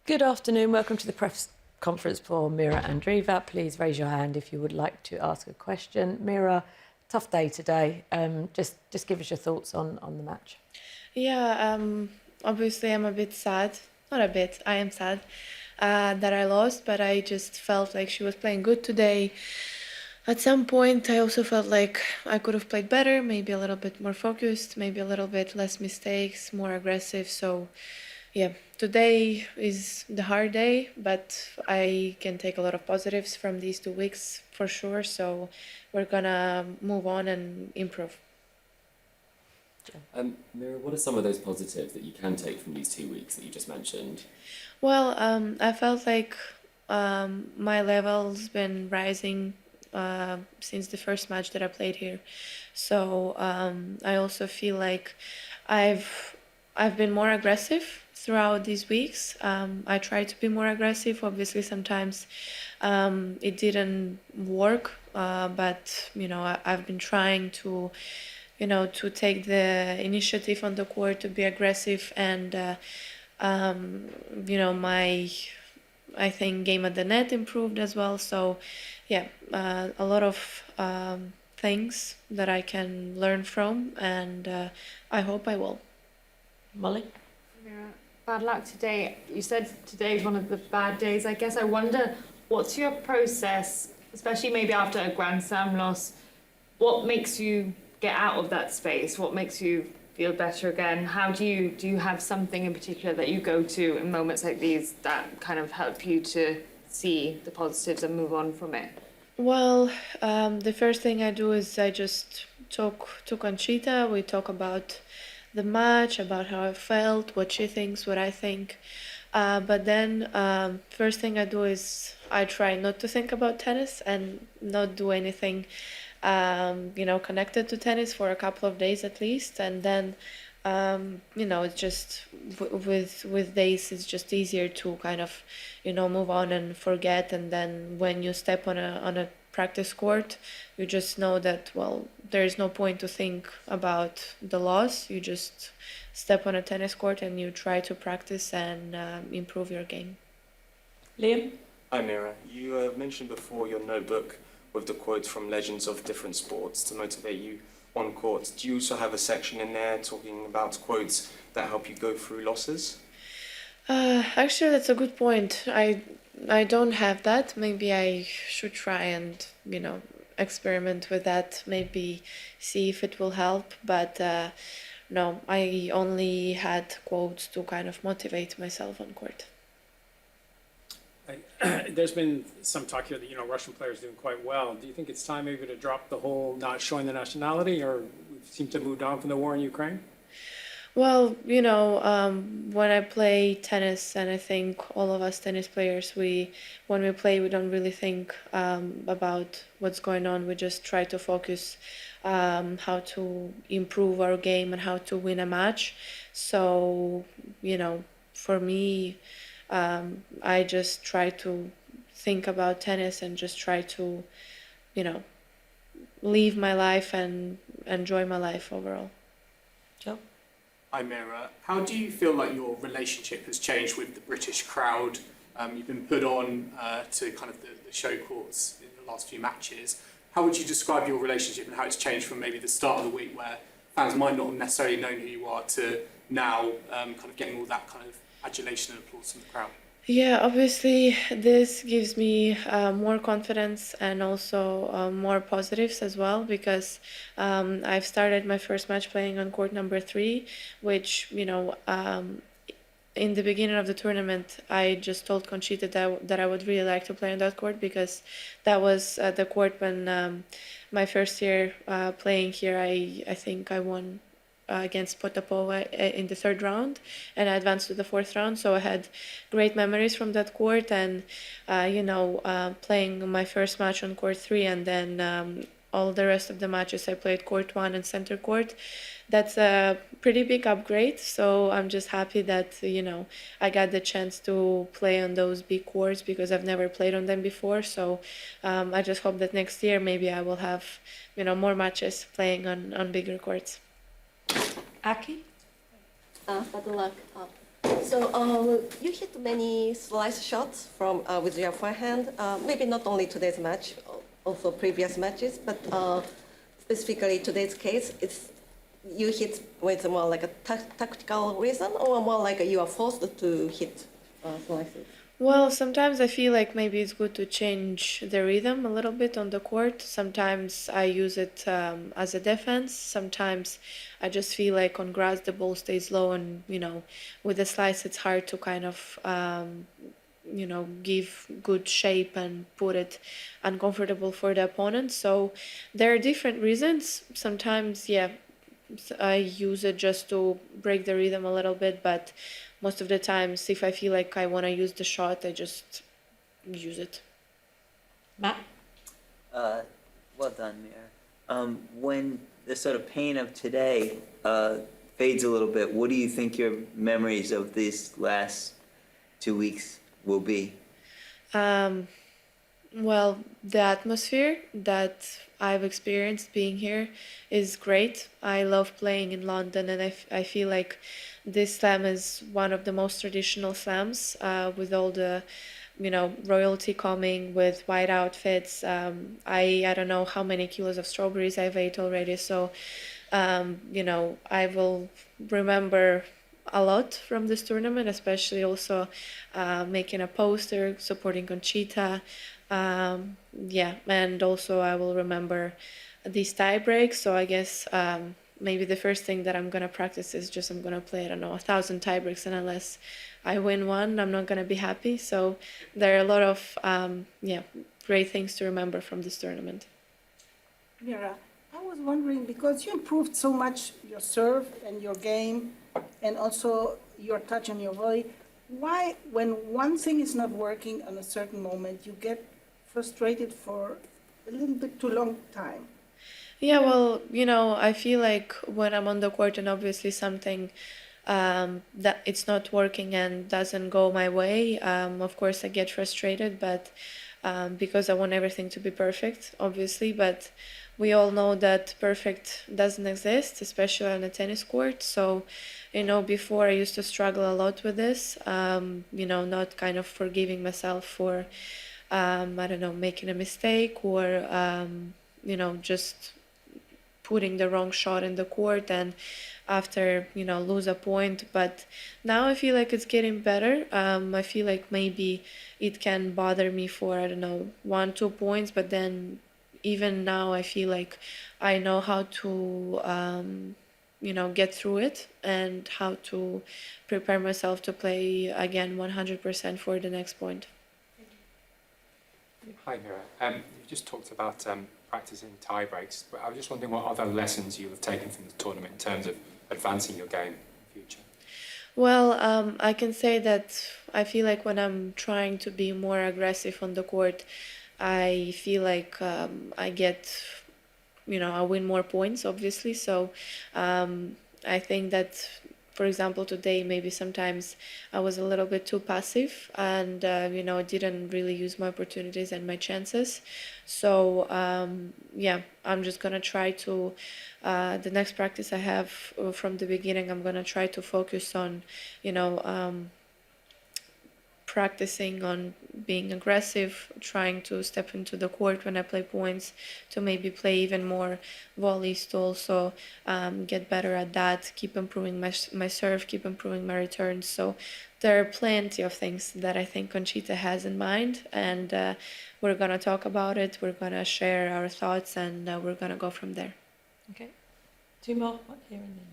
Good afternoon. Welcome to the press conference for Mirra Andreeva. Please raise your hand if you would like to ask a question. Mirra, tough day today. Just give us your thoughts on the match. Yeah, obviously I'm a bit sad. Not a bit, I am sad that I lost, but I just felt like she was playing good today. At some point, I also felt like I could have played better, maybe a little bit more focused, maybe a little bit less mistakes, more aggressive. So, yeah, today is the hard day, but I can take a lot of positives from these 2 weeks for sure. So, we're gonna move on and improve. Mirra, what are some of those positives that you can take from these 2 weeks that you just mentioned? Well, I felt like my level's been rising since the first match that I played here. So I also feel like I've I've been more aggressive throughout these weeks. I try to be more aggressive. Obviously, sometimes it didn't work, but I've been trying to to take the initiative on the court, to be aggressive, and um, my I think game at the net improved as well. So yeah, a lot of things that I can learn from, and I hope I will. Molly? Yeah, bad luck today. You said today is one of the bad days. I guess I wonder what's your process, especially maybe after a Grand Slam loss. What makes you get out of that space? What makes you feel better again? How do you have something in particular that you go to in moments like these that kind of help you to see the positives and move on from it? Well, the first thing I do is I just talk to Conchita. We talk about the match, about how I felt, what she thinks, what I think. But then, first thing I do is I try not to think about tennis and not do anything, connected to tennis for a couple of days at least. And then, it's just with days, it's just easier to kind of, move on and forget. And then when you step on a practice court, you just know that, well, there is no point to think about the loss. You just step on a tennis court and you try to practice and improve your game. Liam? Hi Mirra, you mentioned before your notebook with the quotes from legends of different sports to motivate you on court. Do you also have a section in there talking about quotes that help you go through losses? Actually, that's a good point. I don't have that. Maybe I should try and experiment with that. Maybe see if it will help. But no, I only had quotes to kind of motivate myself on court. There's been some talk here that Russian players doing quite well. Do you think it's time maybe to drop the whole not showing the nationality, or we seem to have moved on from the war in Ukraine? Well, when I play tennis, and I think all of us tennis players, when we play, we don't really think about what's going on. We just try to focus how to improve our game and how to win a match. So, for me, I just try to think about tennis and just try to, you know, live my life and enjoy my life overall. Joe? Hi Mirra, how do you feel like your relationship has changed with the British crowd? You've been put on to kind of the show courts in the last few matches. How would you describe your relationship and how it's changed from maybe the start of the week where fans might not have necessarily known who you are to now kind of getting all that kind of adulation and applause from the crowd? Yeah, obviously, this gives me more confidence and also more positives as well because I've started my first match playing on court number 3, which, in the beginning of the tournament, I just told Conchita that I would really like to play on that court because that was the court when my first year playing here, I think I won against Potapova in the 3rd round, and I advanced to the 4th round. So I had great memories from that court, and playing my first match on court 3, and then all the rest of the matches I played court 1 and center court. That's a pretty big upgrade. So I'm just happy that I got the chance to play on those big courts because I've never played on them before. So I just hope that next year maybe I will have more matches playing on bigger courts. Aki? Better luck. So you hit many slice shots from with your forehand. Maybe not only today's match, also previous matches, but specifically today's case, it's you hit with more like a tactical reason, or more like you are forced to hit slices. Well, sometimes I feel like maybe it's good to change the rhythm a little bit on the court. Sometimes I use it as a defense. Sometimes I just feel like on grass the ball stays low, and with the slice it's hard to kind of give good shape and put it uncomfortable for the opponent. So there are different reasons. Sometimes, yeah, I use it just to break the rhythm a little bit, but most of the times, if I feel like I want to use the shot, I just use it. Matt? Well done, Mirra. When the sort of pain of today fades a little bit, what do you think your memories of these last 2 weeks will be? Well, the atmosphere that I've experienced being here is great. I love playing in London, and I feel like this slam is one of the most traditional slams with all the, royalty coming with white outfits. I don't know how many kilos of strawberries I've ate already, so, I will remember a lot from this tournament, especially also making a poster supporting Conchita. And also I will remember these tie breaks. So I guess maybe the first thing that I'm gonna practice is just I'm gonna play, I don't know, 1,000 tie breaks, and unless I win one, I'm not gonna be happy. So there are a lot of great things to remember from this tournament. Mirra, I was wondering, because you improved so much your serve and your game, and also your touch and your volley, why, when one thing is not working on a certain moment, you get frustrated for a little bit too long time? Yeah, well, I feel like when I'm on the court and obviously something that it's not working and doesn't go my way, of course I get frustrated, but because I want everything to be perfect, obviously, but we all know that perfect doesn't exist, especially on a tennis court. So, before I used to struggle a lot with this, not kind of forgiving myself for, I don't know, making a mistake or, just putting the wrong shot in the court and after, lose a point. But now I feel like it's getting better. I feel like maybe it can bother me for, I don't know, 1-2 points, but then even now I feel like I know how to, get through it and how to prepare myself to play again 100% for the next point. Hi, Mirra. You just talked about practicing tie breaks, but I was just wondering what other lessons you have taken from the tournament in terms of advancing your game in the future. Well, I can say that I feel like when I'm trying to be more aggressive on the court, I feel like I get, I win more points, obviously. So I think that, for example, today maybe sometimes I was a little bit too passive and, didn't really use my opportunities and my chances. So, I'm just going to try to, the next practice I have from the beginning, I'm going to try to focus on, practicing on being aggressive, trying to step into the court when I play points, to maybe play even more volleys, to also get better at that, keep improving my serve, keep improving my returns. So there are plenty of things that I think Conchita has in mind, and we're going to talk about it, we're going to share our thoughts, and we're going to go from there. Okay. Two more, one here and then.